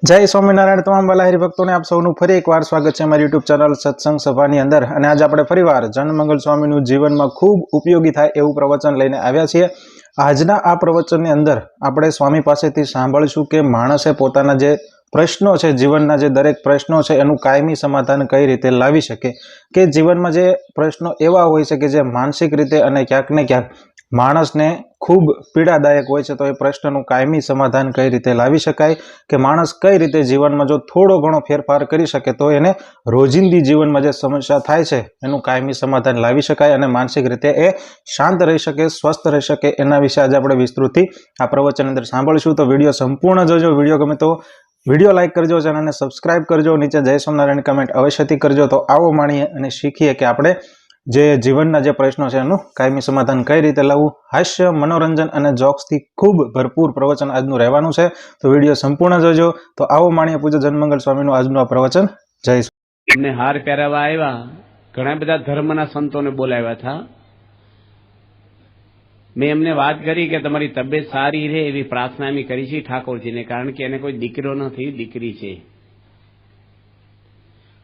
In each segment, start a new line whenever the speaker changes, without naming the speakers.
जय स्वामीनारायण तमाम वाला हरिभक्तों ने आप सौનું ફરી એકવાર સ્વાગત છે અમારી યુટ્યુબ ચેનલ સત્સંગ સભાની અંદર। અને આજે આપણે ફરીવાર જનમંગલ સ્વામીનું જીવનમાં ખૂબ ઉપયોગી થાય એવું પ્રવચન લઈને આવ્યા છીએ। આજના આ પ્રવચનની અંદર આપણે સ્વામી પાસેથી સાંભળીશું કે માણસે પોતાના જે પ્રશ્નો છે, જીવનના જે દરેક પ્રશ્નો છે એનું કાયમી સમાધાન કઈ રીતે લાવી શકે, કે જીવનમાં જે પ્રશ્નો એવા હોય છે કે જે માનસિક રીતે અને ક્યાંક ને ક્યાંક માણસને ખૂબ પીડાદાયક હોય છે, તો એ પ્રશ્નનું કાયમી સમાધાન કઈ રીતે લાવી શકાય, કે માણસ કઈ રીતે જીવનમાં જો થોડો ઘણો ફેરફાર કરી શકે તો એને રોજિંદી જીવનમાં જે સમસ્યા થાય છે એનું કાયમી સમાધાન લાવી શકાય અને માનસિક રીતે એ શાંત રહી શકે, સ્વસ્થ રહી શકે, એના વિશે આજે આપણે વિસ્તૃતથી આ પ્રવચન અંદર સાંભળીશું। તો વિડીયો સંપૂર્ણ જોજો। વિડીયો ગમે તો વિડીયો લાઇક કરજો, ચેનલને સબસ્ક્રાઇબ કરજો, નીચે જય સ્વામિનારાયણ કમેન્ટ અવશ્યથી કરજો। તો આવો માણીએ અને શીખીએ કે આપણે જે જીવનના જે પ્રશ્નો છે એનું કાયમી સમાધાન કઈ રીતે લાવવું। હાસ્ય, મનોરંજન અને જોક્સથી ખૂબ ભરપૂર પ્રવચન આજનું રહેવાનું છે, તો વિડીયો સંપૂર્ણ જોજો। તો આવો માણીએ પૂજ્ય જનમંગલ સ્વામીનું આજનું આ પ્રવચન। જય
એમને હાર પહેરાવા આવ્યા, ઘણા બધા ધર્મના સંતોને બોલાવ્યા હતા। મેં એમને વાત કરી કે તમારી તબિયત સારી રહે એવી પ્રાર્થના એમ કરી છે ઠાકોરજીને, કારણ કે એને કોઈ દીકરો નથી, દીકરી છે।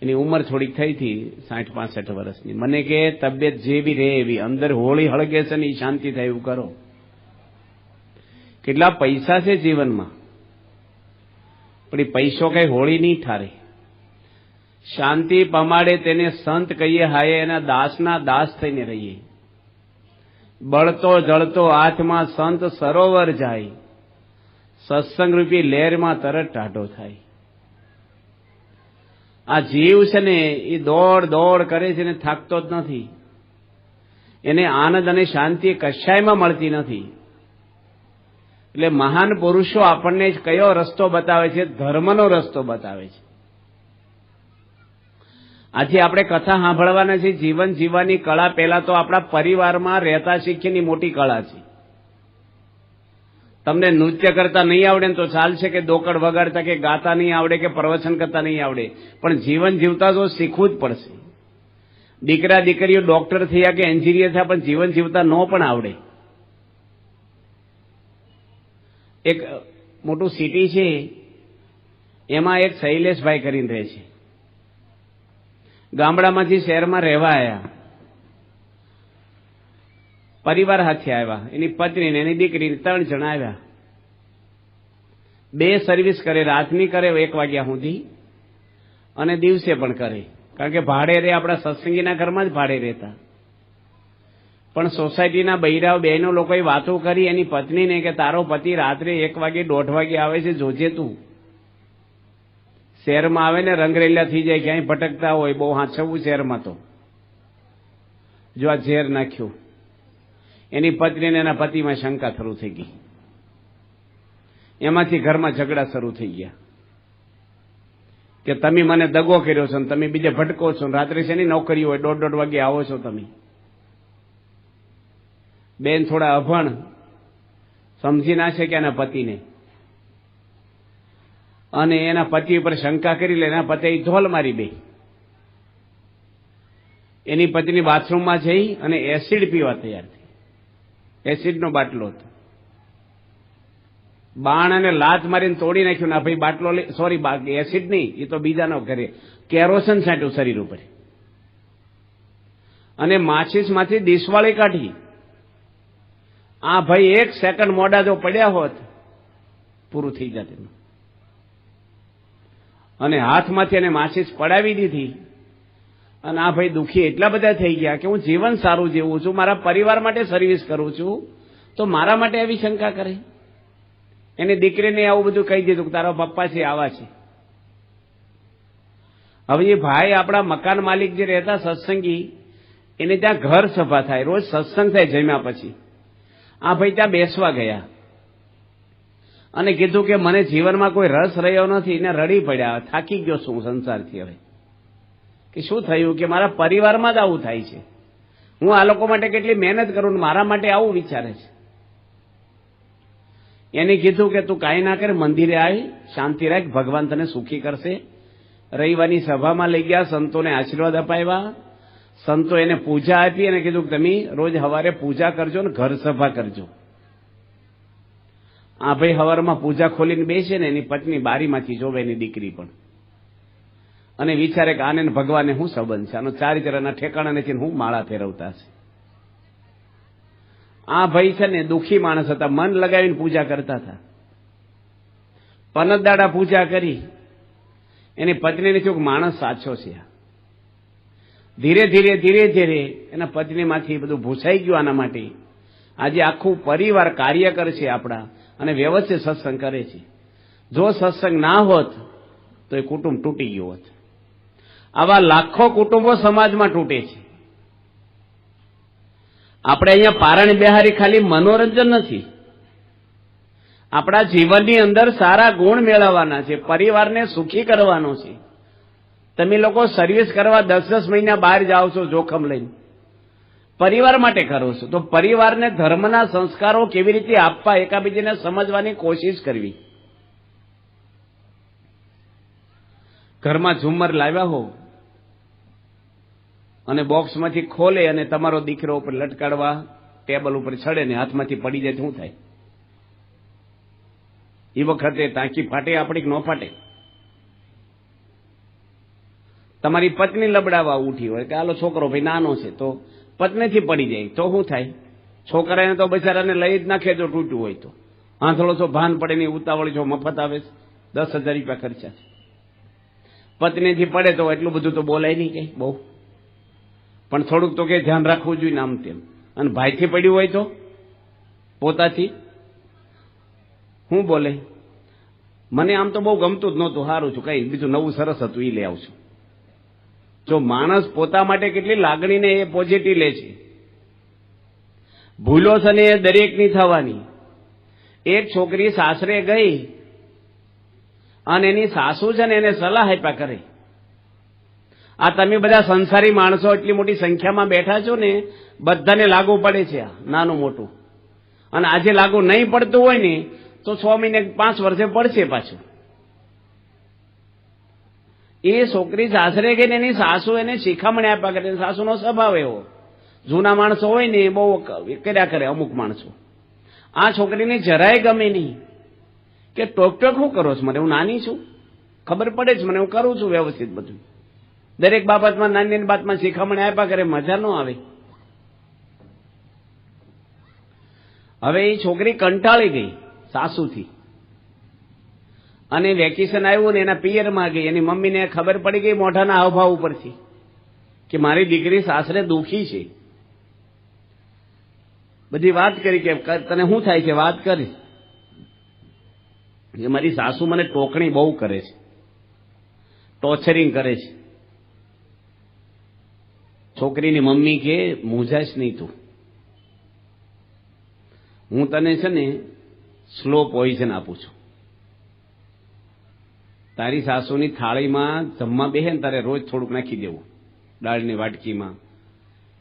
એની ઉંમર થોડીક થઈ હતી, 60-65 વર્ષની। મને કે તબિયત જેવી રહે એવી, અંદર હોળી હળગે છે ને એ શાંતિ થાય એવું કરો। કેટલા પૈસા છે જીવનમાં, પણ એ પૈસો કઈ હોળી નહીં ઠારે। શાંતિ પમાડે તેને સંત કહીએ હાય, એના દાસના દાસ થઈને રહીએ। બળતો જળતો હાથમાં સંત સરોવર જાય, સત્સંગ રૂપી લહેરમાં તરત ટાઢો થાય। આ જીવ છે ને એ દોડ દોડ કરે છે ને થાકતો જ નથી, એને આનંદ અને શાંતિ કશાયમાં મળતી નથી। એટલે મહાન પુરુષો આપણને કયો રસ્તો બતાવે છે? ધર્મનો રસ્તો બતાવે છે। આજે આપણે કથા સાંભળવાના છે, જીવન જીવવાની કળા પહેલા તો આપણા પરિવારમાં રહેતા શીખીની મોટી કળા છે। તમને નૃત્ય કરતા નહીં આવડે ને તો ચાલશે, કે દોકડ વગાડતા કે ગાતા નહીં આવડે, કે પ્રવચન કરતા નહીં આવડે, પણ જીવન જીવતા તો શીખવું જ પડશે। દીકરા દીકરીઓ ડોક્ટર થયા કે એન્જિનિયર થયા, પણ જીવન જીવતા ન પણ આવડે। એક મોટું સિટી છે, એમાં એક શૈલેષભાઈ કરીને રહે છે। ગામડામાંથી શહેરમાં રહેવા આવ્યા, પરિવાર સાથે આવ્યા, એની પત્ની ને એની દીકરી 3 જણા આવ્યા। 2 સર્વિસ કરે, રાતની કરે 1 વાગ્યા સુધી અને દિવસે પણ કરે, કારણ કે ભાડે રહે, આપણા સત્સંગીના ઘરમાં જ ભાડે રહેતા। પણ સોસાયટીના બૈરાઓ બહેનો લોકોએ વાતો કરી એની પત્નીને કે તારો પતિ રાત્રે 1 વાગે 1:30 વાગે આવે છે, જોજે તું। શહેરમાં આવે ને રંગરેલા થઈ જાય, ક્યાંય ભટકતા હોય, બહુ હાંચવું શહેરમાં તો, જો આ ઝેર નાખ્યું। એની પત્નીને એના પતિમાં શંકા શરૂ થઈ ગઈ, એમાંથી ઘરમાં ઝઘડા શરૂ થઈ ગયા કે તમે મને દગો કર્યો છો ને તમે બીજે ભટકો છો, રાત્રે છે ને નોકરી હોય, 1:30 વાગે આવો છો તમે। બેન થોડા અભણ સમજી ના છે કે એના પતિને, અને એના પતિ ઉપર શંકા કરી લે, એના પતિએ ધોલ મારી બે। એની પત્ની બાથરૂમમાં જઈ અને એસિડ પીવા તૈયાર થઈ, એસિડનો બાટલો હતો, બાણ અને લાત મારીને તોડી નાખ્યું। ના ભાઈ બાટલો, સોરી એસિડ નહીં, એ તો બીજાનો ઘરે કેરોસન છાંટ્યું શરીર ઉપર, અને માચીસમાંથી દિશવાળી કાઢી। આ ભાઈ 1 સેકન્ડ મોડા જો પડ્યા હોત પૂરું થઈ જાત એનું, અને હાથમાંથી એને માચીસ પડાવી દીધી। અને આ ભાઈ દુઃખી એટલા બધા થઈ ગયા કે હું જીવન સારું જીવું છું, મારા પરિવાર માટે સર્વિસ કરું છું, તો મારા માટે આવી શંકા કરે। એની દીકરીને આવું બધું કહી દીધું કે તારા પપ્પા છે આવા છે। હવે એ ભાઈ આપણા મકાન માલિક જે રહેતા સત્સંગી, એને ત્યાં ઘર સભા થાય, રોજ સત્સંગ થાય જમ્યા પછી। આ ભાઈ ત્યાં બેસવા ગયા અને કીધું કે મને જીવનમાં કોઈ રસ રહ્યો નથી, એને રડી પડ્યા, થાકી ગયો છું સંસારથી। હવે કે શું થયું? કે મારા પરિવારમાં જ આવું થાય છે, હું આ લોકો માટે કેટલી મહેનત કરું, મારા માટે આવું વિચારે છે। એને કીધું કે તું કાંઈ ના કરે, મંદિરે આવી શાંતિ રાખ, ભગવાન તને સુખી કરશે। રવિવારની સભામાં લઈ ગયા, સંતોને આશીર્વાદ અપાવ્યા, સંતો એને પૂજા આપી અને કીધું કે તમે રોજ સવારે પૂજા કરજો ને ઘર સભા કરજો। આ ભાઈ હવારમાં પૂજા ખોલીને બેસે ને એની પત્ની બારીમાંથી જોવે, એની દીકરી પણ, અને વિચારે કે આને ભગવાનને શું સંબંધ છે, આનો ચારિત્રના ઠેકાણા નથી, હું માળા ફેરવતા છે. આ ભાઈ છે ને દુઃખી માણસ હતા, મન લગાવીને પૂજા કરતા હતા. પનતદાડા પૂજા કરી, એની પત્નીને થયું કે માણસ સાચો છે. ધીરે ધીરે ધીરે ધીરે એના પત્નીમાંથી બધું ભૂસાઈ ગયું. આના માટે આજે આખું પરિવાર કાર્યકર છે આપણા, અને વ્યવસ્થિત સત્સંગ કરે છે. જો સત્સંગ ના હોત તો એ કુટુંબ તૂટી ગયું હોત. આવા લાખો કુટુંબો સમાજમાં તૂટે છે. આપણે અહીંયા પારણી બિહારી ખાલી મનોરંજન નથી, આપણા જીવનની અંદર સારા ગુણ મેળવવાના છે, પરિવારને સુખી કરવાનો છે. તમે લોકો સર્વિસ કરવા 10-10 મહિના બહાર જાઓ છો જોખમ લઈને, પરિવાર માટે કરો છો, તો પરિવારને ધર્મના સંસ્કારો કેવી રીતે આપવા એકાબીજાને સમજવાની કોશિશ કરવી. ઘરમાં ઝુમ્મર લાવ્યા હો અને બોક્સમાંથી ખોલે અને તમારો દીકરો ઉપર લટકાડવા ટેબલ ઉપર ચડે ને હાથમાંથી પડી જાય તો શું થાય? એ વખતે ટાંકી ફાટે આપણી ન ફાટે? તમારી પત્ની લબડાવા ઉઠી હોય કે હાલો છોકરો ભાઈ નાનો છે તો પત્નીથી પડી જાય તો શું થાય? છોકરાને તો બિચારાને લઈ જ નાખે જો તૂટ્યું હોય તો. આંધળો છો, ભાન પડે નહીં, ઉતાવળી છો, મફત આવે છે, 10,000 રૂપિયા ખર્ચા છે. પત્નીથી પડે તો એટલું બધું તો બોલાય નહીં કઈ બહુ, પણ થોડુંક તો કે ધ્યાન રાખવું જોઈએ ને આમ તેમ. અને ભાઈથી પડ્યું હોય તો પોતાથી હું બોલે? મને આમ તો બહુ ગમતું જ નહોતું, સારું છું, કઈ બીજું નવું સરસ હતું એ લઈ આવશું. જો માણસ પોતા માટે કેટલી લાગણીને એ પોઝિટિવ લે છે. ભૂલો છે ને એ દરેકની થવાની. એક છોકરી સાસરે ગઈ અને એની સાસુ છે ને એને સલાહ આપ્યા કરે, આ તમે બધા સંસારી માણસો એટલી મોટી સંખ્યામાં બેઠા છો ને, બધાને લાગુ પડે છે આ નાનું મોટું, અને આજે લાગુ નહીં પડતું હોય ને તો 6 મહિને 5 વર્ષે પડશે પાછું. એ છોકરી સાસરે ગઈ ને એની સાસુ એને શિખામણી આપ્યા કરે. સાસુનો સ્વભાવ એવો, જૂના માણસો હોય ને એ બહુ કર્યા કરે અમુક માણસો. આ છોકરીને જરાય ગમે નહીં કે ટોક ટોક શું કરો છો? મને હું નાની છું, ખબર પડે છે મને, હું કરું છું વ્યવસ્થિત બધું. દરેક બાબતમાં નાની નાની બાતમાં શિખામણી આપ્યા કરે, મજા ન આવે. હવે એ છોકરી કંટાળી ગઈ સાસુથી અને વેકેશન આવ્યું ને એના પિયરમાં ગઈ. એની મમ્મીને ખબર પડી ગઈ મોઢાના હાવભાવ ઉપરથી કે મારી દીકરી સાસરે દુઃખી છે. બધી વાત કરી કે તને શું થાય છે, વાત કરી. કે મારી સાસુ મને ટોકણી બહુ કરે છે, ટોર્ચરિંગ કરે છે. છોકરીની મમ્મી કે મૂંઝાશ નહીં તું, હું તને છે ને સ્લો પોઈઝન આપું છું. તારી સાસુની થાળીમાં જમવા બેહે ને તારે રોજ થોડુંક નાખી દેવું દાળની વાટકીમાં,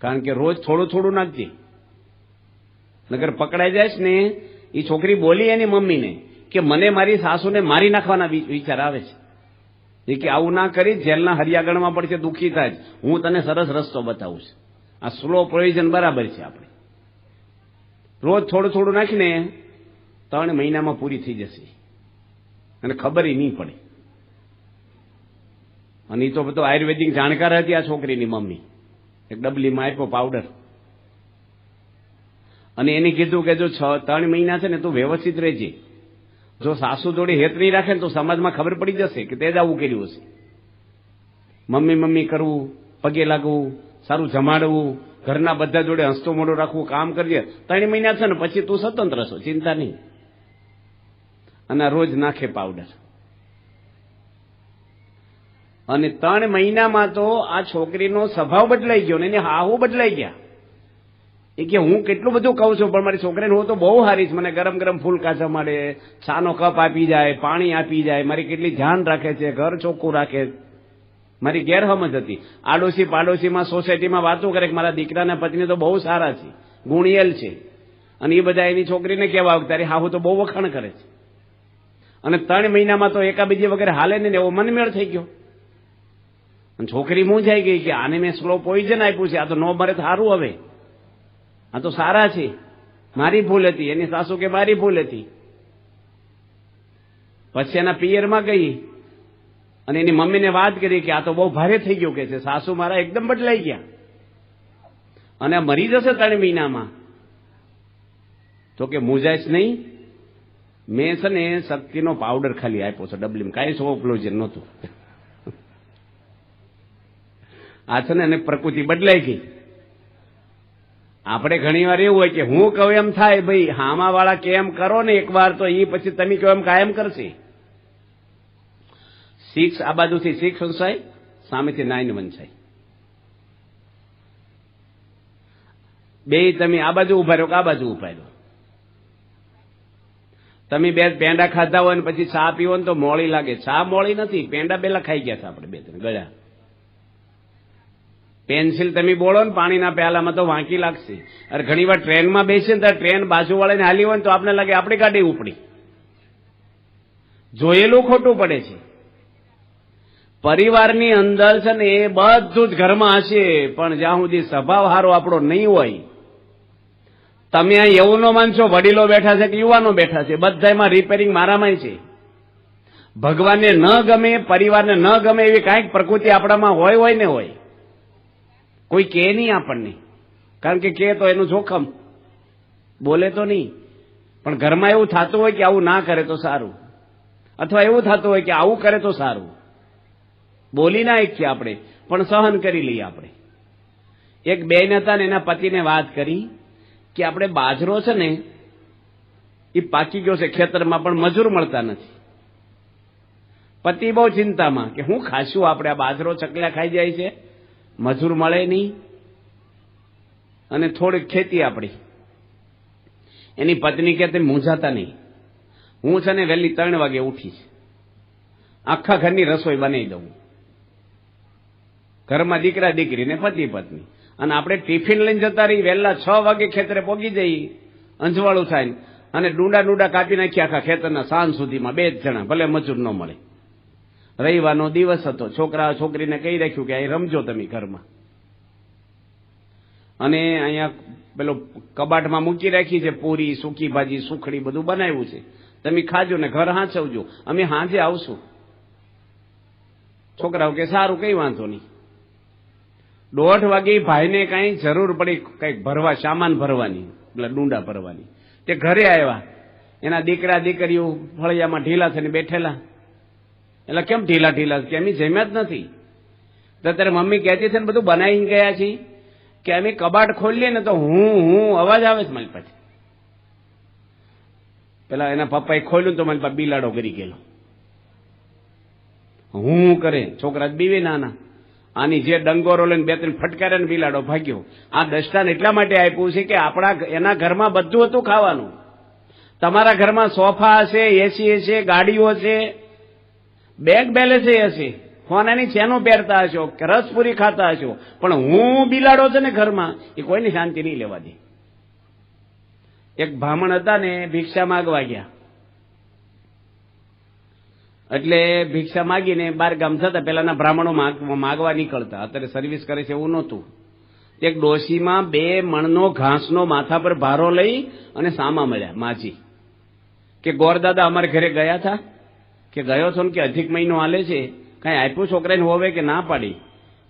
કારણ કે રોજ થોડું થોડું નાખજે, નકર પકડાઈ જાય ને. એ છોકરી બોલી એની મમ્મીને કે મને મારી સાસુને મારી નાખવાના વિચાર આવે છે, એ કે આવું ના કરી જેલના હરિયાગણમાં પડશે, દુઃખી થાય. હું તને સરસ રસ્તો બતાવું છું, આ સ્લો પ્રોવિઝન બરાબર છે. આપણે રોજ થોડું થોડું નાખીને 3 મહિનામાં પૂરી થઈ જશે અને ખબર નહીં પડે. અને એ તો બધો આયુર્વેદિક જાણકાર હતી આ છોકરીની મમ્મી. એક ડબલીમાં આપ્યો પાવડર અને એને કીધું કે જો 3 મહિના છે ને તું વ્યવસ્થિત રહેજે, જો સાસુ જોડે હેત નહીં રાખે ને તો સમાજમાં ખબર પડી જશે કે તે જ આવું કર્યું હશે. મમ્મી મમ્મી કરવું, પગે લાગવું, સારું જમાડવું, ઘરના બધા જોડે હસતો મોઢો રાખવું, કામ કરજે. 3 મહિના છે ને પછી તું સ્વતંત્ર છો, ચિંતા નહીં. અને રોજ નાખે પાવડર. અને 3 મહિનામાં તો આ છોકરીનો સ્વભાવ બદલાઈ ગયો ને એની હાહુ બદલાઈ ગયા. એ કે હું કેટલું બધું કહું છું પણ મારી છોકરીને હું તો બહુ હારી છું, મને ગરમ ગરમ ફૂલકા જમાડે, ચાનો કપ આપી જાય, પાણી આપી જાય, મારી કેટલી ધ્યાન રાખે છે, ઘર ચોખ્ખું રાખે. મારી ગેરસમજ હતી. આડોશી પાડોશીમાં સોસાયટીમાં વાતો કરે કે મારા દીકરાના પત્ની તો બહુ સારા છે, ગુણિયેલ છે, અને એ બધા એની છોકરીને કહેવા આવે તારી હાહુ તો બહુ વખાણ કરે છે. અને 3 મહિનામાં તો એકાબીજી વગેરે હાલે ને એવો મનમેળ થઈ ગયો. અને છોકરી મૂંઝાઈ ગઈ કે આને મેં સ્લો પોઈઝન આપ્યું છે, આ તો નો મરે તો સારું, હવે આ તો સારા છે, મારી ભૂલ હતી. એની સાસુ કે મારી ભૂલ હતી. પછી એના પિયરમાં ગઈ અને એની મમ્મીને વાત કરી કે આ તો બહુ ભારે થઈ ગયું કે છે, સાસુ મારા એકદમ બદલાઈ ગયા અને આ મરી જશે 3 મહિનામાં. તો કે મૂંઝાઈશ નહીં, મેં છે ને શક્તિનો પાવડર ખાલી આપ્યો છે ડબલીમાં, કાંઈ સોપલોજન નહોતું. આ છે ને એને પ્રકૃતિ બદલાઈ ગઈ. આપણે ઘણી વાર એવું હોય કે હું કહું એમ થાય, ભાઈ હામા વાળા કેમ કરો ને એકવાર તો એ પછી તમે કહો એમ કાયમ કરશે. 6 આ બાજુથી 6 વંશાય, સામેથી 9 વંશાય. બે તમે આ બાજુ ઉભા રહ્યો કે આ બાજુ ઉભા રહ્યો. તમે બે પેંડા ખાધા હોય ને પછી ચા પીવો ને તો મોળી લાગે. ચા મોળી નથી, પેંડા પેલા ખાઈ ગયા છે આપણે 2-3 ગળ્યા. પેન્સિલ તમે બોલો ને પાણીના પ્યાલામાં તો વાંકી લાગશે. અરે ઘણી વાર ટ્રેનમાં બેસીએ ને તો ટ્રેન બાજુવાળાને હાલી હોય ને તો આપણે લાગે આપણી ગાડી ઉપડી. જોયેલું ખોટું પડે છે. પરિવારની અંદર છે ને એ બધું જ ઘરમાં હશે, પણ જ્યાં સુધી સ્વભાવ હારો આપણો નહીં હોય, તમે આ એવું ન માનશો વડીલો બેઠા છે કે યુવાનો બેઠા છે, બધામાં રિપેરિંગ મારામાં છે. ભગવાનને ન ગમે, પરિવારને ન ગમે એવી કાંઈક પ્રકૃતિ આપણામાં હોય ને હોય. કોઈ કહે નહીં આપણને, કારણ કે કહે તો એનું જોખમ, બોલે તો નહીં. પણ ઘરમાં એવું થતું હોય કે આવું ના કરે તો સારું, અથવા એવું થતું હોય કે આવું કરે તો સારું. બોલી ના શકીએ આપણે, પણ સહન કરી લઈએ આપણે. એક બેન હતા ને એના પતિને વાત કરી કે આપણે બાજરો છે ને એ પાકી ગયો છે ખેતરમાં, પણ મજૂર મળતા નથી. પતિ બહુ ચિંતામાં કે હું ખાશું આપણે, આ બાજરો ચકલા ખાઈ જાય છે, મજૂર મળે નહીં, અને થોડીક ખેતી આપણી. એની પત્ની કે તમે મૂંઝાતા નહીં, હું છે ને વહેલી 3 વાગે ઉઠીશ, આખા ઘરની રસોઈ બનાવી દઉં. ઘરમાં દીકરા દીકરી ને પતિ પત્ની, અને આપણે ટિફિન લઈને જતા રહી, વહેલા 6 વાગે ખેતરે પહોંચી જઈ, અંજવાળું થાય, અને ડુંડા કાપી નાખી આખા ખેતરના સાંજ સુધીમાં 2 જણા, ભલે મજૂર ન મળે. રવિવારનો દિવસ હતો, છોકરા છોકરીને કહી રાખ્યું કે અહીં રમજો તમે ઘરમાં, અને અહીંયા પેલો કબાટમાં મૂકી રાખી છે પૂરી, સૂકી ભાજી, સુખડી બધું બનાવ્યું છે, તમે ખાજો ને ઘર હાંચવજો, અમે હાંજે આવશું. છોકરાઓ કે સારું, કઈ વાંધો નહીં. 1:30 વાગે ભાઈને કાંઈ જરૂર પડી કંઈક ભરવા, સામાન ભરવાની, એટલે ડુંડા ભરવાની. તે ઘરે આવ્યા, એના દીકરા દીકરીઓ ફળિયામાં ઢીલા થઈને બેઠેલા. એટલે કેમ ઢીલા કે અમે જમ્યા જ નથી. તો ત્યારે મમ્મી કહેતી છે ને બધું બનાવીને ગયા છે કે અમે કબાટ ખોલીએ ને તો હું અવાજ આવે છે મારી પાસે. પેલા એના પપ્પાએ ખોલ્યું તો મારી પાસે બિલાડો કરી ગયેલો. હું કરે, છોકરા બીવે નાના, આની જે ડંગોરો લઈને 2-3 ફટકારે ને બિલાડો ભાગ્યો. આ દષ્ટાન એટલા માટે આપ્યું છે કે એના ઘરમાં બધું હતું ખાવાનું. તમારા ઘરમાં સોફા હશે, એસી હશે, ગાડીઓ હશે, બેગ બેલેન્સ હશે, સોનાની ચેનો પહેરતા હશો, કે રસપુરી ખાતા હશો, પણ હું બિલાડો છે ને ઘરમાં, એ કોઈની શાંતિ નહીં લેવા દે. એક બ્રાહ્મણ હતા ને, ભિક્ષા માગવા ગયા. એટલે ભિક્ષા માગીને 12 ગામ જતા, પેલાના બ્રાહ્મણો માગવા નીકળતા, અત્યારે સર્વિસ કરે છે એવું નહોતું. એક ડોશીમાં 2 મણનો ઘાસનો માથા પર ભારો લઈ અને સામા મળ્યા માજી કે ગોરદાદા અમારે ઘરે ગયા હતા, કે ગયો છો ને, કે અધિક મહિનો હાલે છે, કાંઈ આપ્યું છોકરાને હોવે કે ના પાડી,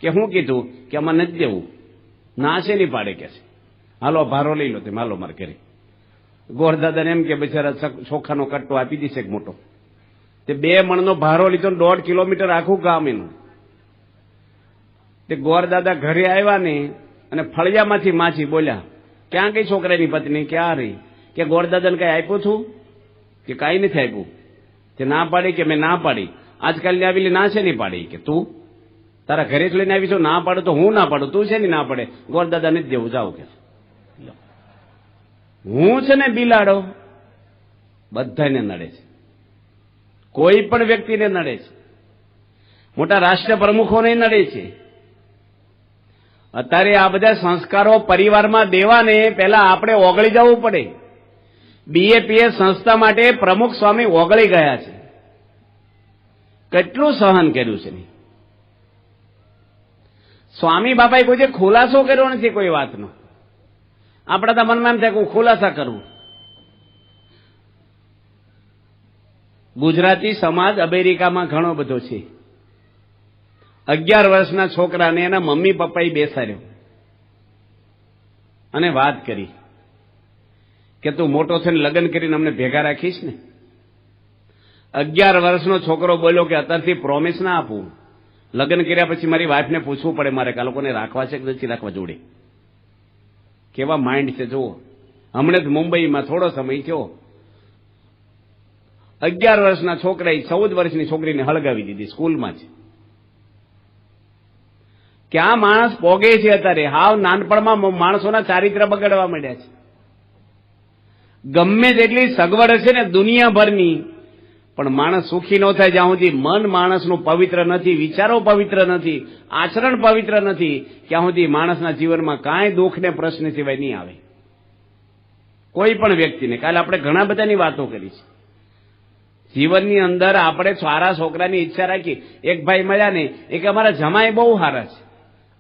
કે હું કીધું કે અમારે નથી દેવું. ના છે નહીં પાડે કે છે, હાલો ભારો લઈ લો, તે હાલો મારે ઘરે. ગોરદાદાને એમ કે બિચારા ચોખાનો કટ્ટો આપી દેશે મોટો. તે 2 મણનો ભારો લીધો, 1.5 કિલોમીટર આખું ગામ એનું. તે ગોરદાદા ઘરે આવ્યા ને, અને ફળિયામાંથી માછી બોલ્યા, ક્યાં ગઈ છોકરાની પત્ની, ક્યાં રહી? કે ગોરદાદાને કઈ આપ્યું છું? કે કાંઈ નથી આપ્યું. તે ના પાડી, કે મેં ના પાડી. આજકાલની આવેલી ના છે નહીં પાડી, કે તું તારા ઘરે જ લઈને આવી છો, ના પાડો તો હું ના પાડું, તું છે ને ના પડે. ગોરદાદા નથી દેવું, જાવ કે. હું છે ને બિલાડો બધાને નડે છે, કોઈ પણ વ્યક્તિને નડે છે, મોટા રાષ્ટ્ર પ્રમુખોને નડે છે. અત્યારે આ બધા સંસ્કારો પરિવારમાં દેવાને પહેલા આપણે ઓગળી જવું પડે. બીએપીએસ સંસ્થા માટે પ્રમુખ સ્વામી ઓગળી ગયા છે. કેટલું સહન કર્યું છે. સ્વામી બાપાએ કોઈ ખુલાસો કર્યો નથી કોઈ વાતનો. આપણા તો મનમાં એમ થાય કે હું ખુલાસા કરું. ગુજરાતી સમાજ અમેરિકામાં ઘણો બધો છે. 11 વર્ષના છોકરાને એના મમ્મી પપ્પાએ બેસાડ્યો અને વાત કરી કે તું મોટો થઈને લગ્ન કરીને અમને ભેગા રાખીશ ને. 11 વર્ષનો છોકરો બોલ્યો કે અત્યારથી પ્રોમિસ ના આપું, લગ્ન કર્યા પછી મારી વાઈફને પૂછવું પડે મારે કે આ લોકોને રાખવા છે કે નથી રાખવા જોડે. કેવા માઇન્ડ છે જુઓ. હમણાં જ મુંબઈમાં થોડો સમય થયો 11 વર્ષના છોકરાએ 14 વર્ષની છોકરીને હળગાવી દીધી સ્કૂલમાં જ. ક્યાં માણસ પોગે છે અત્યારે. હાવ નાનપણમાં માણસોના ચારિત્ર બગડવા માંડ્યા છે. ગમે તેટલી સગવડ હશે ને દુનિયાભરની, પણ માણસ સુખી ન થાય જ્યાં સુધી મન માણસનું પવિત્ર નથી, વિચારો પવિત્ર નથી, આચરણ પવિત્ર નથી, ત્યાં સુધી માણસના જીવનમાં કાંઈ દુઃખ ને પ્રશ્ન સિવાય નહીં આવે કોઈ પણ વ્યક્તિને. કાલે આપણે ઘણા બધાની વાતો કરી છે. જીવનની અંદર આપણે સારા છોકરાની ઈચ્છા રાખી. એક ભાઈ મળ્યા ને એ કે અમારા જમાઈ બહુ સારા છે,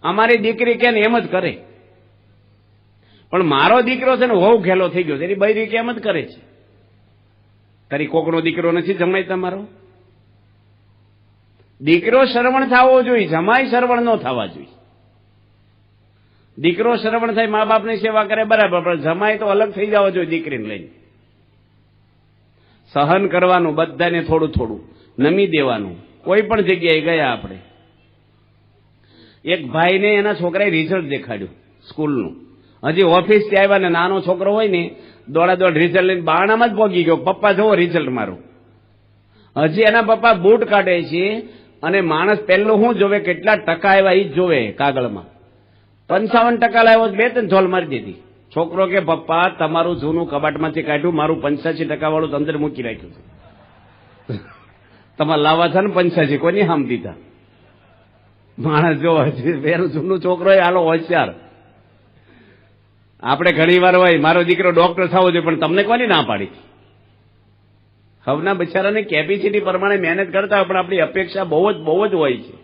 અમારી દીકરી કે એમ જ કરે. પણ મારો દીકરો છે ને બહુ ઘેલો થઈ ગયો, એની બૈરી કે એમ જ કરે છે. તારી કોકનો દીકરો નથી જમાઈ તમારો? દીકરો શ્રવણ થવો જોઈએ, જમાઈ શ્રવણ ન થવા જોઈએ. દીકરો શ્રવણ થાય, મા બાપની સેવા કરે બરાબર, પણ જમાઈ તો અલગ થઈ જવો જોઈએ દીકરીને લઈને. સહન કરવાનું, બધાને થોડું થોડું નમી દેવાનું. કોઈ પણ જગ્યાએ ગયા આપણે, એક ભાઈને એના છોકરાએ રિઝલ્ટ દેખાડ્યું સ્કૂલનું. હજી ઓફિસથી આવ્યા ને નાનો છોકરો હોય ને દોડા રિઝલ્ટ લઈને બાણામાં જ પહોંચી ગયો, પપ્પા જોવો રિઝલ્ટ મારું. હજી એના પપ્પા બૂટ કાઢે છે અને માણસ પહેલું શું જોવે, કેટલા ટકા આવ્યા એ જ જોવે કાગળમાં. 55% લાવ્યો, 2-3 ઝોલ મારી દીધી. છોકરો કે પપ્પા તમારું જૂનું કબાટમાંથી કાઢ્યું, મારું 85% વાળું અંદર મૂકી રાખ્યું છે. તમારે લાવવા છે ને 85, કોની હામ દીધા? માણસ જો એનું જૂનું છોકરો હાલો હોશિયાર. આપણે ઘણી વાર હોય મારો દીકરો ડોક્ટર થવો જોઈએ, પણ તમને કોની ના પાડી? હવના બિચારાને કેપેસિટી પ્રમાણે મહેનત કરતા હોય, પણ આપણી અપેક્ષા બહુ જ હોય છે.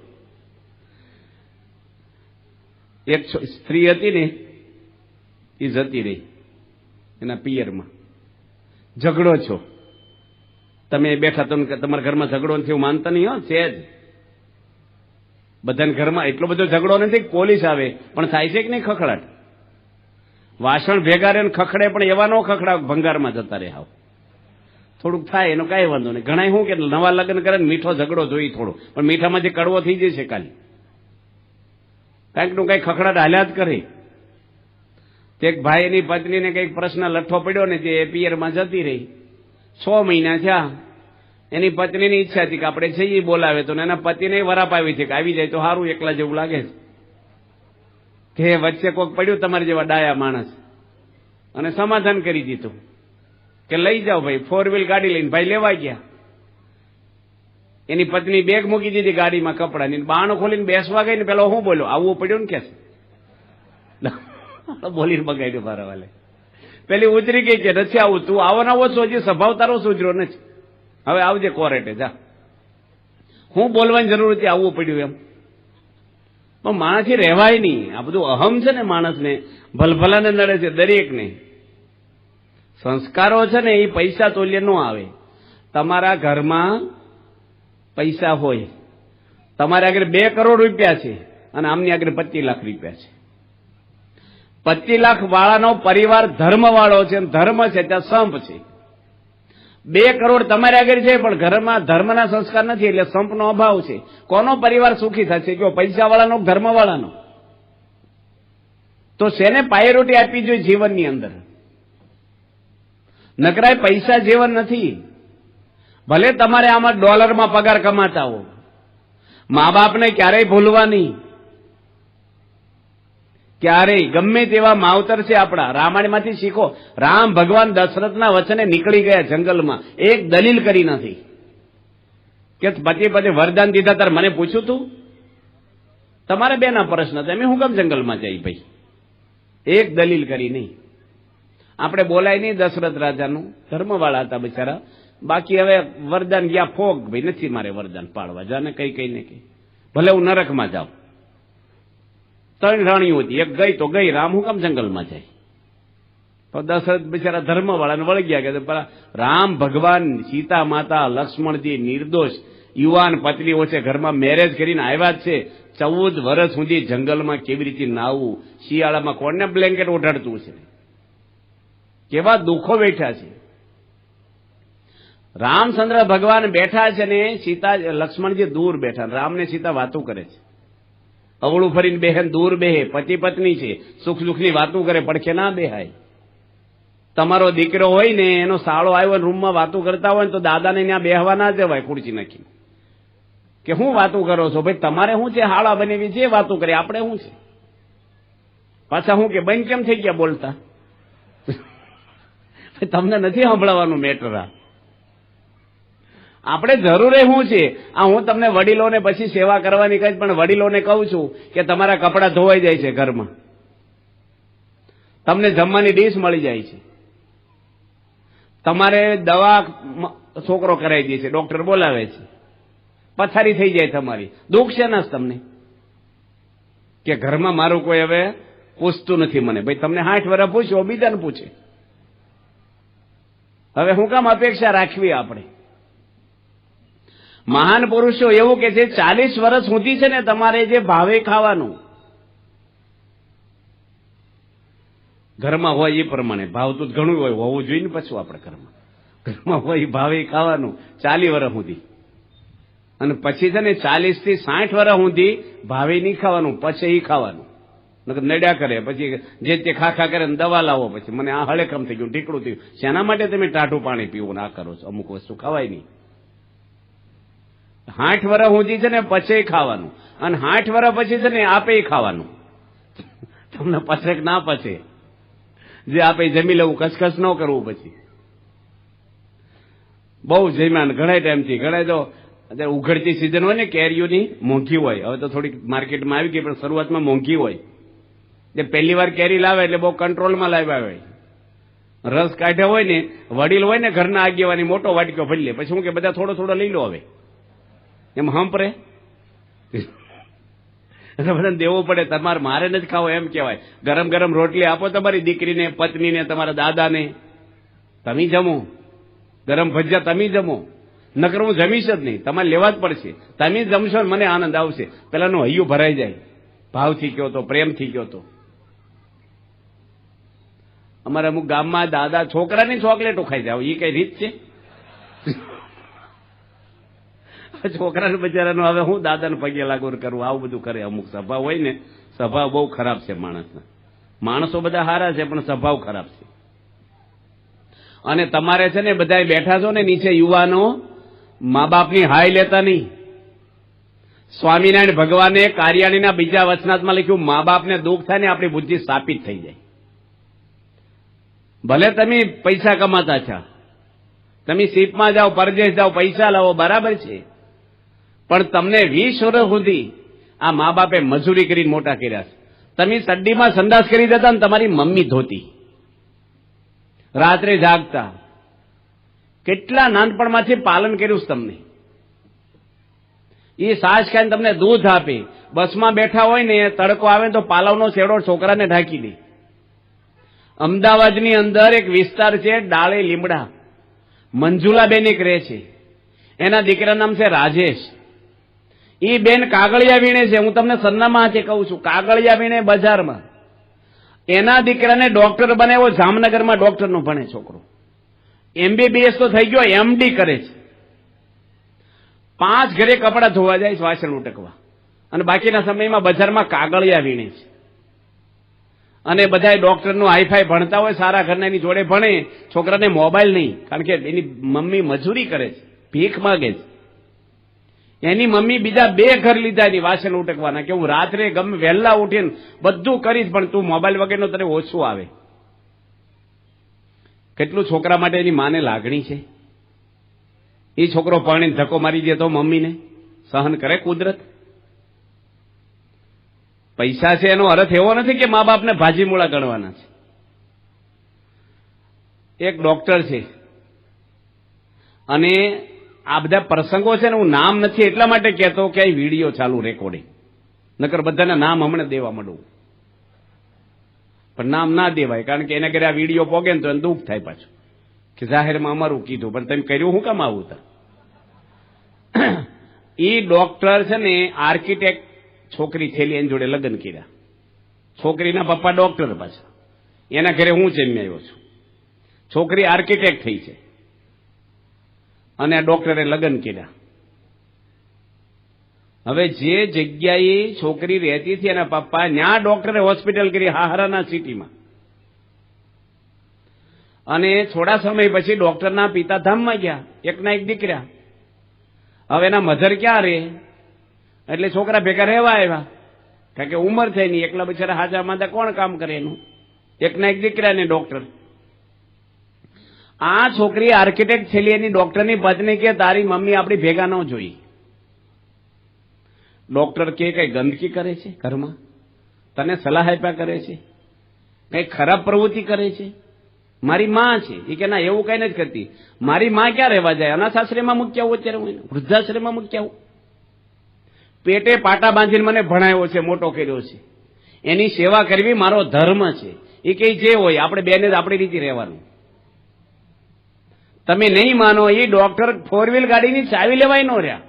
એક સ્ત્રી હતી ને એ જતી રહી એના પિયરમાં. ઝઘડો છો તમે બેઠા, તમે તમારા ઘરમાં ઝઘડો નથી એવું માનતા નહીં. હો છે જ બધાના ઘરમાં એટલો બધો ઝઘડો નથી, પોલીસ આવે પણ થાય છે કે નહીં ખખડાટ. વાસણ ભેગા રહે ને ખખડે, પણ એવા નો ખખડા ભંગારમાં જતા રહે. આવ થોડુંક થાય એનો કાંઈ વાંધો નહીં. ઘણા શું કે નવા લગ્ન કરે ને મીઠો ઝઘડો જોઈ થોડો, પણ મીઠામાં જે કડવો થઈ જશે કાલે કાંઈક નું કાંઈ ખખડાટ હાલ્યા જ કરે. તે એક ભાઈ એની પત્નીને કંઈક પ્રશ્ન લઠ્ઠો પડ્યો ને તે પિયરમાં જતી રહી. 6 મહિના થયા. એની પત્નીની ઈચ્છા હતી કે આપણે જઈએ બોલાવે તો, એના પતિને વરાપ આવી છે કે આવી જાય તો સારું, એકલા જેવું લાગે છે કે વચ્ચે કોઈક પડ્યું તમારી જેવા ડાયા માણસ, અને સમાધાન કરી દીધું કે લઈ જાઓ ભાઈ. 4 વ્હીલ ગાડી લઈને ભાઈ લેવા ગયા. એની પત્ની બેગ મૂકી દીધી ગાડીમાં કપડાની, બાણ ખોલીને બેસવા ગઈ ને પેલો હું બોલ્યો આવવું પડ્યું ને કે બોલીને બગાડ્યું મારા વાલે. પેલી ઉતરી ગઈ કે નથી આવું, તું આવો ના આવો છો, હજી સ્વભાવ તારો સુધર્યો નથી, હવે આવજે કોરેટે જા. હું બોલવાની જરૂર હતી, આવવું પડ્યું એમ. પણ માણસથી રહેવાય નહીં. આ બધું અહમ છે ને માણસને, ભલભલાને નડે છે દરેકને. સંસ્કારો છે ને એ પૈસા તોલ્ય ન આવે. તમારા ઘરમાં પૈસા હોય, તમારે આગળ 2 કરોડ રૂપિયા છે અને આમની આગળ 25 લાખ રૂપિયા છે. 25 લાખ વાળાનો પરિવાર ધર્મ વાળો છે, ધર્મ છે ત્યાં સંપ છે. 2 કરોડ તમારી આગળ છે પણ ઘરમાં ધર્મના સંસ્કાર નથી, એટલે સંપનો અભાવ છે. કોનો પરિવાર સુખી થશે? જો પૈસા વાળાનો, ધર્મ વાળાનો? તો શેને પ્રાયોરિટી આપવી જોઈએ જીવનની અંદર? નકરાય પૈસા જીવન નથી. ભલે તમારે આમાં ડોલરમાં પગાર કમાતા હો, મા બાપને ક્યારેય ભૂલવા નહીં. ક્યારેય ગમે તેવા માવતર છે આપણા, રામાયણમાંથી શીખો. રામ ભગવાન દશરથના વચને નીકળી ગયા જંગલમાં, એક દલીલ કરી નથી કે પતિ વરદાન દીધા તાર મને પૂછ્યું તું? તમારે બેના પ્રશ્ન તમે હું કેમ જંગલમાં જાય ભાઈ? એક દલીલ કરી નહીં. આપણે બોલાય નહીં દશરથ રાજાનું, ધર્મવાળા હતા બિચારા. બાકી હવે વરદાન ગયા ફોગ, ભાઈ નથી મારે વરદાન પાડવા, જાને કઈ કે ભલે હું નરકમાં જાઉં. 3 રાણીઓ હતી, એક ગઈ તો ગઈ, રામ હું કામ જંગલમાં જાય? તો દશરથ બિચારા ધર્મવાળાને વળી ગયા કે પેલા રામ ભગવાન, સીતા માતા, લક્ષ્મણજી નિર્દોષ યુવાન પત્નીઓ છે, ઘરમાં મેરેજ કરીને આવ્યા જ છે, 14 વર્ષ સુધી જંગલમાં કેવી રીતે નાવું, શિયાળામાં કોણને બ્લેન્કેટ ઓઢાડતું છે, કેવા દુઃખો બેઠા છે. રામચંદ્ર ભગવાન બેઠા છે ને સીતા લક્ષ્મણજી દૂર બેઠા, રામને સીતા વાતો કરે છે. અવળું ફરીને બહેન દૂર બેહે, પતિ પત્ની છે, સુખ દુઃખની વાતો કરે, પડખે ના બેહાય. તમારો દીકરો હોય ને એનો સાળો આવ્યો રૂમમાં વાતો કરતા હોય ને તો દાદાને ત્યાં બેહવા ના જવાય ખુરશી નાખી કે હું વાતો કરો છો ભાઈ, તમારે શું છે, હાળા બનેવી જે વાતો કરે, આપણે શું છે. પાછા હું કે બંધ કેમ થઈ ગયા બોલતા, તમને નથી સાંભળવાનું મેટર. આપણે જરૂર શું છે, આ હું તમને વડીલોને પછી સેવા કરવાની કહીશ, પણ વડીલોને કહું છું કે તમારા કપડાં ધોવાઈ જાય છે ઘરમાં, તમને જમવાની ડીશ મળી જાય છે, તમારે દવા છોકરો કરાવી દે છે, ડોક્ટર બોલાવે છે, પથારી થઈ જાય તમારી, દુઃખ છે ને તમને કે ઘરમાં મારું કોઈ હવે પૂછતું નથી મને. ભાઈ તમને 60 વર્ષ પૂછ્યો, બીજાને પૂછે. હવે હું કામ અપેક્ષા રાખવી આપણે. મહાન પુરુષો એવું કે છે 40 વર્ષ સુધી છે ને તમારે જે ભાવે ખાવાનું ઘરમાં હોય એ પ્રમાણે, ભાવતું ઘણું હોય, હોવું જોઈએ ને પાછું આપણે ઘરમાં હોય એ ભાવે ખાવાનું 40 વર્ષ સુધી, અને પછી છે ને 40 થી 60 વર્ષ સુધી ભાવે નહીં ખાવાનું, પછી એ ખાવાનું. નડ્યા કરે, પછી જે તે ખાખા કરે ને દવા લાવો, પછી મને આ હળેકમ થઈ ગયું, ઢીકડું થયું. શેના માટે તમે ટાઢું પાણી પીવું ના કરો છો, અમુક વસ્તુ ખવાય નહીં. 60 વર્ષ સુધી છે ને પછી ખાવાનું, અને 60 વર્ષ પછી છે ને આપે ખાવાનું. તમને પચે કે ના પચે, જે આપે જમી લેવું, કસકસ ન કરવું. પછી બહુ જમ્યા ઘણા ટાઈમથી, ઘણા તો અત્યારે ઉઘડતી સિઝન હોય ને કેરીઓની, મોંઘી હોય. હવે તો થોડીક માર્કેટમાં આવી ગઈ, પણ શરૂઆતમાં મોંઘી હોય. જે પહેલી વાર કેરી લાવે એટલે બહુ કંટ્રોલમાં લાવ્યા હોય. રસ કાઢ્યા હોય ને, વડીલ હોય ને ઘરના આગેવાની, મોટો વાટક્યો ભરી લે. પછી હું કે બધા થોડો થોડો લઈ લો, હવે એમ હંપરે બધાને દેવો પડે. તમારે મારે નથી ખાવો એમ કહેવાય. ગરમ ગરમ રોટલી આપો તમારી દીકરીને, પત્નીને, તમારા દાદાને, તમે જમો. ગરમ ભજીયા તમે જમો, નકર હું જમીશ જ નહીં, તમારે લેવા જ પડશે. તમે જમશો ને મને આનંદ આવશે. પેલાનું હૈયું ભરાઈ જાય, ભાવથી કયો તો, પ્રેમથી કયો તો. અમારા અમુક ગામમાં દાદા છોકરાની ચોકલેટો ખાઈ જાય, એ કઈ રીત છે? છોકરાને બચારાનું હવે હું દાદાને પગે લાગુ કરવું, આવું બધું કરે. અમુક સ્વભાવ હોય ને, સ્વભાવ બહુ ખરાબ છે માણસના. માણસો બધા સારા છે પણ સ્વભાવ ખરાબ છે. અને તમારે છે ને બધા બેઠા છો ને નીચે યુવાનો, મા બાપની હાય લેતા નહીં. સ્વામિનારાયણ ભગવાને કાર્યાણીના બીજા વચનાથમાં લખ્યું, મા બાપને દુઃખ થાય ને આપણી બુદ્ધિ સ્થાપિત થઈ જાય. ભલે તમે પૈસા કમાતા છો, તમે સીપમાં જાઓ, પરદેશ જાઓ, પૈસા લાવો, બરાબર છે, પણ તમને 20 વર્ષ સુધી આ મા બાપે મજૂરી કરીને મોટા કર્યા છે. તમે સડ્ડીમાં સંડાસ કરી દેતા ને તમારી મમ્મી ધોતી, રાત્રે જાગતા. કેટલા નાનપણમાંથી પાલન કર્યું છે તમને. એ સાસ ખાઈને તમને દૂધ આપે. બસમાં બેઠા હોય ને, તડકો આવે તો પાલવનો છેડો છોકરાને ઢાંકી દે. અમદાવાદની અંદર એક વિસ્તાર છે ડાળે લીમડા, મંજુલાબેન એક રહે છે, એના દીકરા નામ છે રાજેશ. એ બેન કાગળિયા વીણે છે. હું તમને સરનામા હાથે કહું છું, કાગળિયા વીણે બજારમાં. એના દીકરાને ડોક્ટર બનાવ્યો, જામનગરમાં ડોક્ટરનો ભણે છોકરો. MBBS તો થઈ ગયો, MD કરે છે. 5 ઘરે કપડા ધોવા જાય, વાસણ ઉટકવા, અને બાકીના સમયમાં બજારમાં કાગળિયા વીણે છે. અને બધા ડોક્ટરનું હાઈફાઈ ભણતા હોય, સારા ઘરના એની જોડે ભણે. છોકરાને મોબાઈલ નહીં, કારણ કે એની મમ્મી મજૂરી કરે છે, ભીખ માગે છે. એની મમ્મી બીજા 2 ઘર લીધા એની વાસણ ઉટકવાના, કે હું રાત્રે ગમે વહેલા ઉઠીને બધું કરીશ, પણ તું મોબાઈલ વગરનો તને ઓછું આવે. કેટલું છોકરા માટે એની માને લાગણી છે. એ છોકરો પરણીને ધક્કો મારી દે તો મમ્મીને સહન કરે કુદરત. પૈસા છે એનો અર્થ એવો નથી કે મા બાપને ભાજી મૂળા ગણવાના છે. એક ડોક્ટર છે, અને આ બધા પ્રસંગો છે ને, હું નામ નથી એટલા માટે કહેતો કે અહીં વિડીયો ચાલુ રેકોર્ડિંગ, નકર બધાના નામ હમણાં દેવા માંડું. પણ નામ ના દેવાય, કારણ કે એને ઘરે આ વિડીયો પોગે ને તો એને દુઃખ થાય પાછું કે જાહેરમાં અમારું કીધું પણ તમે કર્યું હું કામ આવું હતા. એ ડોક્ટર છે ને આર્કિટેક્ટ છોકરી થયેલી એની જોડે લગ્ન કર્યા. છોકરીના પપ્પા ડોક્ટર પાછા, એના ઘરે હું જન્મી આવ્યો છું. છોકરી આર્કિટેક્ટ થઈ છે અને આ ડોક્ટરે લગ્ન કર્યા. હવે જે જગ્યાએ છોકરી રહેતી હતી એના પપ્પા, ત્યાં ડોક્ટરે હોસ્પિટલ કરી હાહરાના સિટીમાં. અને થોડા સમય પછી ડોક્ટરના પિતા ધામમાં ગયા, એકના એક દીકરા. હવે એના મધર ક્યાં રહે, એટલે છોકરા ભેગા રહેવા આવ્યા, કારણ કે ઉંમર થઈ નહીં, એકલા બિચારા હાજા માંદા કોણ કામ કરે એનું, એકના એક દીકરા ને ડોક્ટર. આ છોકરી આર્કિટેક્ટ થયેલી એની ડોક્ટરની પત્ની કે તારી મમ્મી આપણી ભેગા ન જોઈ. ડોક્ટર કે કઈ ગંદકી કરે છે ઘરમાં, તને સલાહ આપ્યા કરે છે, કઈ ખરાબ પ્રવૃત્તિ કરે છે? મારી માં છે. એ કે ના એવું કઈ નથી કરતી. મારી માં ક્યાં રહેવા જાય, અનાથ આશ્રયમાં મૂકી આવું, અત્યારે હું વૃદ્ધાશ્રયમાં મૂકી આવું. પેટે પાટા બાંધીને મને ભણાવ્યો છે, મોટો કર્યો છે, એની સેવા કરવી મારો ધર્મ છે. એ કઈ જે હોય આપણે બેને જ આપણી રીતે રહેવાનું. તમે નહીં માનો, એ ડોક્ટર 4 વ્હીલ ગાડીની ચાવી લેવાય ન રહ્યા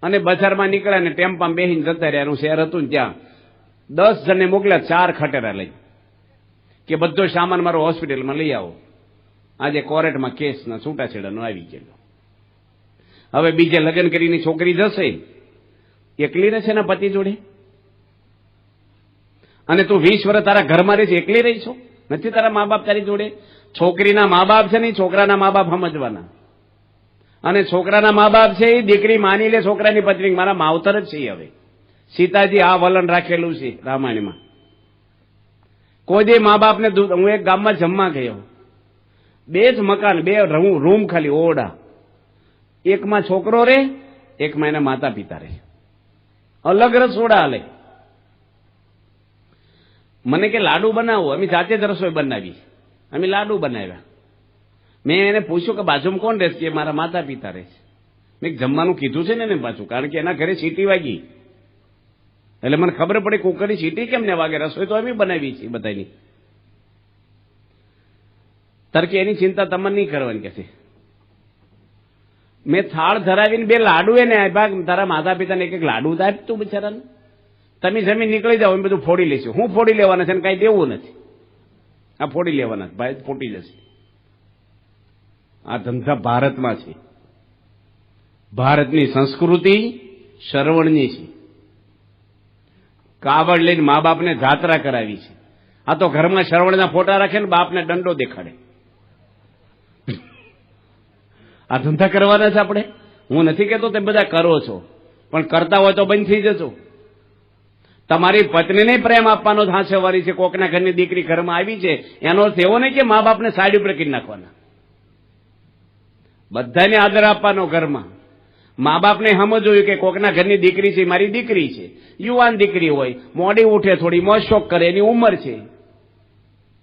અને બજારમાં નીકળ્યા ને ટેમ્પામાં બેસીને જતા રહ્યા. એનું શહેર હતું ને ત્યાં 10 જણને મોકલ્યા, 4 ખટેરા લઈ કે બધો સામાન મારો હોસ્પિટલમાં લઈ આવો. આજે કોર્ટમાં કેસના છૂટાછેડાનો આવી ગયેલો. હવે બીજે લગ્ન કરીને છોકરી જશે, એકલી રહેશે ને પતિ જોડે? અને તું 20 વર્ષ તારા ઘરમાં રહી છે, એકલી રહી છો? નથી તારા મા બાપ તારી જોડે? છોકરીના મા બાપ છે ને છોકરાના મા બાપ સમજવાના, અને છોકરાના મા બાપ છે એ દીકરી માની લે છોકરાની પત્ની મારા માવતર જ છે. હવે સીતાજી આ વલણ રાખેલું છે રામાયણમાં. કોઈ દે મા બાપને, હું એક ગામમાં જમવા ગયો, 2 જ મકાન, 2 રૂમ ખાલી ઓરડા, એકમાં છોકરો રહે, એકમાં એના માતા પિતા રહે, અલગ રસોડા હાલે. મને કે લાડુ બનાવો, અમે જાતે જ રસોઈ બનાવી, અમે લાડુ બનાવ્યા. મેં એને પૂછ્યું કે બાજુમાં કોણ રહેશે? કે મારા માતા પિતા રહે છે. મેં જમવાનું કીધું છે ને એને પાછું, કારણ કે એના ઘરે સીટી વાગી એટલે મને ખબર પડી કુકરની સીટી કેમ ને વાગે, રસોઈ તો અમે બનાવી છે બધાની. તરકે એની ચિંતા તમારે નહીં કરવાની કે છે. મેં થાળ ધરાવીને 2 લાડુ એને આપ્યા. તારા માતા પિતાને એક લાડુ આપ તું બિચારાને, તમે જમીન નીકળી જાઓ, એમ બધું ફોડી લેશું. હું ફોડી લેવાના છે ને કાંઈ દેવું નથી, આ ફોડી લેવાના, ભાઈ ફૂટી જશે. આ ધંધા ભારતમાં છે. ભારતની સંસ્કૃતિ શ્રવણની છે. કાવડ લઈને મા બાપને જાત્રા કરાવી છે. આ તો ઘરમાં શ્રવણના ફોટા રાખે ને બાપને દંડો દેખાડે. આ ધંધા કરવાના છે આપણે. હું નથી કહેતો તમે બધા કરો છો, પણ કરતા હોય તો બંધ થઈ જજો. તમારી પત્નીને પ્રેમ આપવાનો હાંસવારી છે. કોકના ઘરની દીકરી ઘરમાં આવી છે એનો અર્થ એવો નહીં કે મા બાપને સાઈડ ઉપર કરી નાખવાના. બધાને આદર આપવાનો ઘરમાં. મા બાપને સમજવું કે કોકના ઘરની દીકરી છે, મારી દીકરી છે, યુવાન દીકરી હોય, મોડી ઉઠે, થોડી મોજ શોખ કરે, એની ઉંમર છે,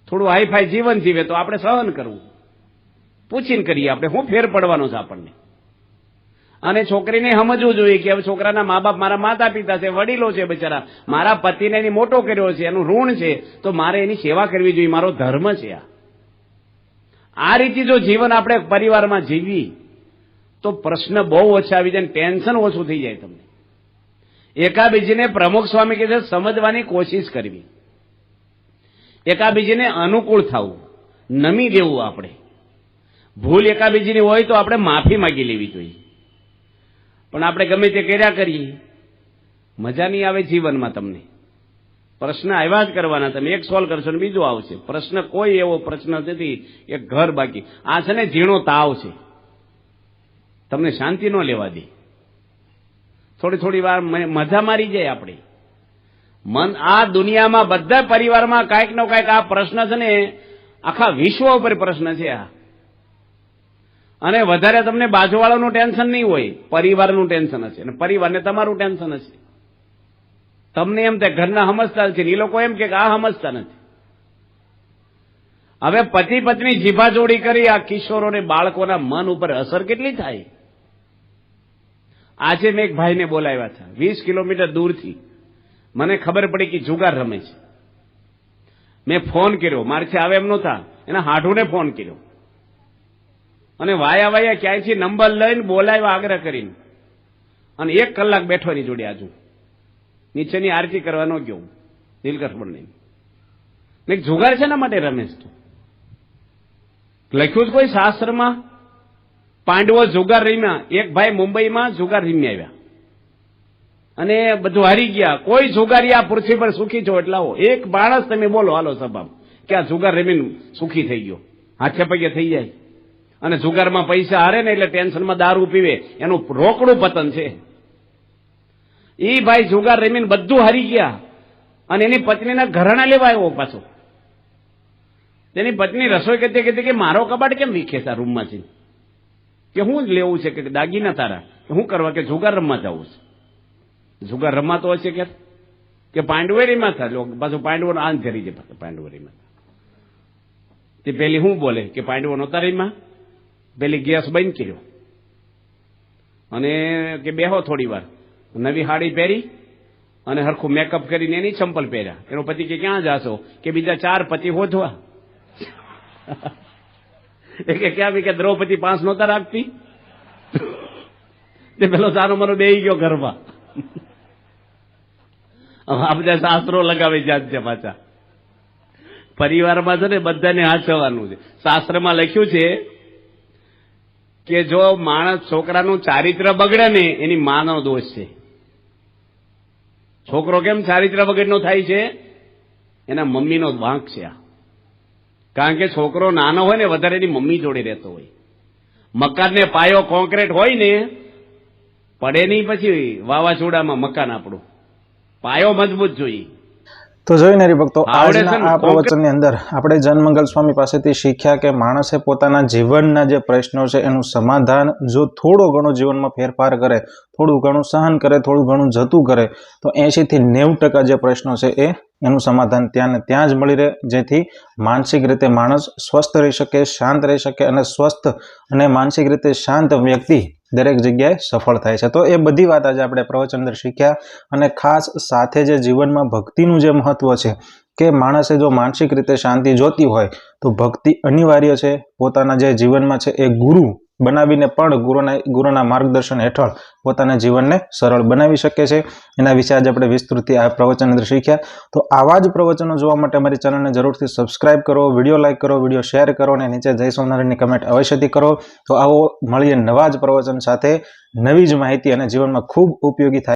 થોડું હાઈફાઈ જીવન જીવે તો આપણે સહન કરવું, પૂછીને કરીએ આપણે, શું ફેર પડવાનો છે આપણને. અને છોકરીને સમજવું જોઈએ કે હવે છોકરાના મા બાપ મારા માતા પિતા છે, વડીલો છે, બિચારા મારા પતિને એની મોટો કર્યો છે, એનું ઋણ છે, તો મારે એની સેવા કરવી જોઈએ, મારો ધર્મ છે. આ રીતે જો જીવન આપણે પરિવારમાં જીવી તો પ્રશ્ન બહુ ઓછા આવી જાય, ટેન્શન ઓછું થઈ જાય તમને. એકાબીજીને પ્રમુખ સ્વામી કહે છે સમજવાની કોશિશ કરવી, એકાબીજીને અનુકૂળ થવું, નમી દેવું. આપણે ભૂલ એકાબીજીની હોય તો આપણે માફી માંગી લેવી જોઈએ. પણ આપણે ગમે તે કર્યા કરીએ, મજા નહીં આવે જીવનમાં. તમને પ્રશ્ન આવ્યા જ કરવાના, તમે એક સોલ્વ કરશો ને બીજો આવશે. પ્રશ્ન કોઈ એવો પ્રશ્ન નથી એક ઘર બાકી. આ છે ને ઝીણો તાવ છે, તમને શાંતિ ન લેવા દે. થોડી થોડી વાર મજા મારી જાય આપણી મન. આ દુનિયામાં બધા પરિવારમાં કાંઈક નો કાંઈક આ પ્રશ્ન છે ને, આખા વિશ્વ ઉપર પ્રશ્ન છે આ. અને વધારે તમને બાજુવાળાનું ટેન્શન નહીં હોય, પરિવારનું ટેન્શન હશે, અને પરિવારને તમારું ટેન્શન હશે. તમને એમ થાય ઘરના સમજતા છે, એ લોકો એમ કે આ સમજતા નથી. હવે પતિ પત્ની જીભાજોડી કરી આ કિશોરોને બાળકોના મન ઉપર અસર કેટલી થાય. આજે મેં એક ભાઈને બોલાવ્યા હતા 20 કિલોમીટર દૂરથી. મને ખબર પડી કે જુગાર રમે છે. મેં ફોન કર્યો, મારથી આવે એમ નહોતા, એના હાઢુને ફોન કર્યો અને વાયા ક્યાંયથી નંબર લઈને બોલાવ્યો આગ્રહ કરીને, અને 1 કલાક બેઠો એની જોડે. આજુ નીચેની આરતી કરવા ન ગયો નીલકંઠ પણ નહીં. મેં જુગાર શેના માટે રમેશ? તું લખ્યું કોઈ શાસ્ત્રમાં? પાંડવો જુગાર રમ્યા. એક ભાઈ મુંબઈમાં જુગાર રમી આવ્યા અને બધું હારી ગયા. કોઈ જુગારી આ પૃથ્વી પર સુખી છો એટલા હો. એક માણસ તમે બોલો હાલો સભામાં કે આ જુગાર રમીને સુખી થઈ ગયો. હાથે પગે થઈ જાય. અને જુગારમાં પૈસા હારે ને એટલે ટેન્શનમાં દારૂ પીવે, એનું રોકડું પતન છે. એ ભાઈ જુગાર રમીને બધું હારી ગયા અને એની પત્નીના ઘરેણા લેવા આવ્યો પાછો. તેની પત્ની રસોઈ કરતી કહેતી કે મારો કબાટ કેમ વીખે છે આ રૂમમાંથી? કે શું લેવું છે? કે દાગીના તારા? કે શું કરવા? કે જુગાર રમવા જવું છે. જુગાર રમાતો હશે કે પાંડવેરીમાં થાય પાછું પાંડવો આન ધરી જાય પાંડવેરીમાં. તે પેલી શું બોલે કે પાંડવો નહોતા રીમાં? પેલી ગેસ બંધ કર્યો અને કે બેહો થોડી વાર. નવી સાડી પહેરી અને હરખું મેકઅપ કરીને એની ચંપલ પહેર્યા. એનો પતિ કે ક્યાં જાશો? કે બીજા 4 પતિ હોધવા. કે ક્યાં? કે દ્રૌપદી 5 નહોતા રાખતી? તે પેલો સારો મનો બેહી ગયો ઘરમાં. આ બધા શાસ્ત્રો લગાવી જાત છે પાછા. પરિવારમાં છે ને બધાને હાચવવાનું છે. શાસ્ત્રમાં લખ્યું છે કે જો માણસ છોકરાનું ચારિત્ર બગડે ને એની માનો દોષ છે. છોકરો કેમ ચારિત્ર બગડનો થાય છે? એના મમ્મીનો વાંક છે આ. કારણ કે છોકરો નાનો હોય ને વધારે એની મમ્મી જોડે રહેતો હોય. મકાનને પાયો કોન્ક્રીટ હોય ને પડે નહીં પછી વાવાઝોડામાં મકાન આપણું. પાયો મજબૂત જોઈએ.
તો જોઈને હરિભક્તો, આજના આ પ્રવચનની અંદર આપણે જનમંગલ સ્વામી પાસેથી શીખ્યા કે માણસે પોતાના જીવનના જે પ્રશ્નો છે એનું સમાધાન જો થોડો ઘણો જીવનમાં ફેરફાર કરે, થોડું ઘણું સહન કરે, થોડું ઘણું જતું કરે તો 80 થી 90% જે પ્રશ્નો છે એનું સમાધાન ત્યાં ને ત્યાં જ મળી રહે, જેથી માનસિક રીતે માણસ સ્વસ્થ રહી શકે, શાંત રહી શકે અને સ્વસ્થ અને માનસિક રીતે શાંત વ્યક્તિ દરેક જગ્યાએ સફળ થાય છે. તો એ બધી વાત આજે આપણે પ્રવચન અંદર શીખ્યા અને ખાસ સાથે જે જીવનમાં ભક્તિનું જે મહત્વ છે કે માણસે જો માનસિક રીતે શાંતિ જોતી હોય તો ભક્તિ અનિવાર્ય છે. પોતાના જે જીવનમાં છે એ ગુરુ બનાવીને પણ ગુરુના માર્ગદર્શન હેઠળ પોતાના જીવનને સરળ બનાવી શકે છે. એના વિશે આજે આપણે વિસ્તૃતથી આ પ્રવચન અંદર શીખ્યા. તો આવા જ પ્રવચનો જોવા માટે અમારી ચેનલને જરૂરથી સબસ્ક્રાઇબ કરો, વિડીયો લાઇક કરો, વિડીયો શેર કરો અને નીચે જય સોમનારાયણની કમેન્ટ અવશ્યથી કરો. તો આવો મળીએ નવા જ પ્રવચન સાથે, નવી જ માહિતી અને જીવનમાં ખૂબ ઉપયોગી થાય